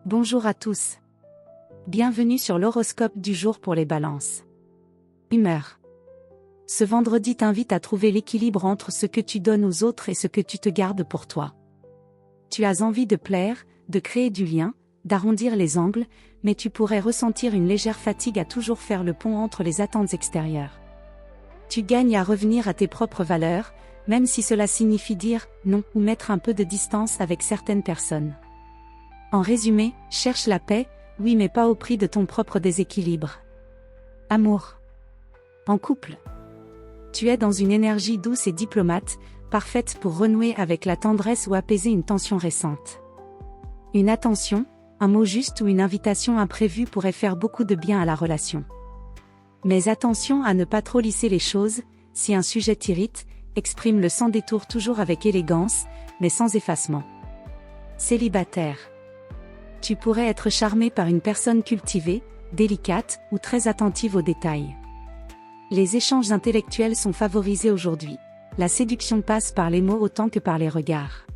Bonjour à tous. Bienvenue sur l'horoscope du jour pour les balances. Humeur. Ce vendredi t'invite à trouver l'équilibre entre ce que tu donnes aux autres et ce que tu te gardes pour toi. Tu as envie de plaire, de créer du lien, d'arrondir les angles, mais tu pourrais ressentir une légère fatigue à toujours faire le pont entre les attentes extérieures. Tu gagnes à revenir à tes propres valeurs, même si cela signifie dire non ou mettre un peu de distance avec certaines personnes. En résumé, cherche la paix, oui mais pas au prix de ton propre déséquilibre. Amour. En couple. Tu es dans une énergie douce et diplomate, parfaite pour renouer avec la tendresse ou apaiser une tension récente. Une attention, un mot juste ou une invitation imprévue pourrait faire beaucoup de bien à la relation. Mais attention à ne pas trop lisser les choses, si un sujet t'irrite, exprime-le sans détour toujours avec élégance, mais sans effacement. Célibataire. Tu pourrais être charmé par une personne cultivée, délicate ou très attentive aux détails. Les échanges intellectuels sont favorisés aujourd'hui. La séduction passe par les mots autant que par les regards.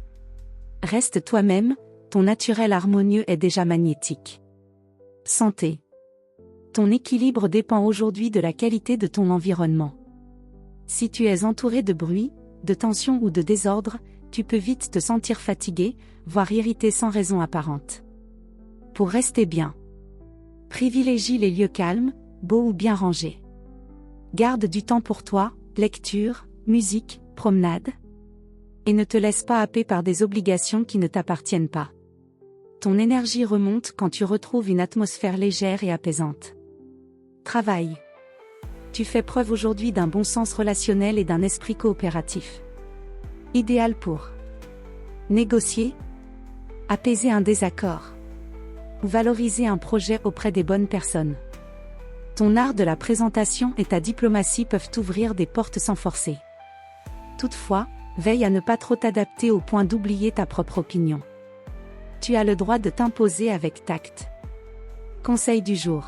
Reste toi-même, ton naturel harmonieux est déjà magnétique. Santé. Ton équilibre dépend aujourd'hui de la qualité de ton environnement. Si tu es entouré de bruit, de tension ou de désordre, tu peux vite te sentir fatigué, voire irrité sans raison apparente. Pour rester bien, privilégie les lieux calmes, beaux ou bien rangés. Garde du temps pour toi, lecture, musique, promenade. Et ne te laisse pas happer par des obligations qui ne t'appartiennent pas. Ton énergie remonte quand tu retrouves une atmosphère légère et apaisante. Travail. Tu fais preuve aujourd'hui d'un bon sens relationnel et d'un esprit coopératif. Idéal pour négocier, apaiser un désaccord ou valoriser un projet auprès des bonnes personnes. Ton art de la présentation et ta diplomatie peuvent t'ouvrir des portes sans forcer. Toutefois, veille à ne pas trop t'adapter au point d'oublier ta propre opinion. Tu as le droit de t'imposer avec tact. Conseil du jour.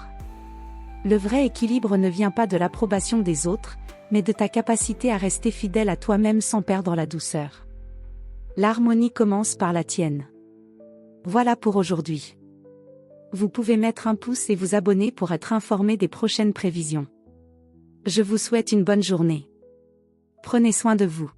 Le vrai équilibre ne vient pas de l'approbation des autres, mais de ta capacité à rester fidèle à toi-même sans perdre la douceur. L'harmonie commence par la tienne. Voilà pour aujourd'hui. Vous pouvez mettre un pouce et vous abonner pour être informé des prochaines prévisions. Je vous souhaite une bonne journée. Prenez soin de vous.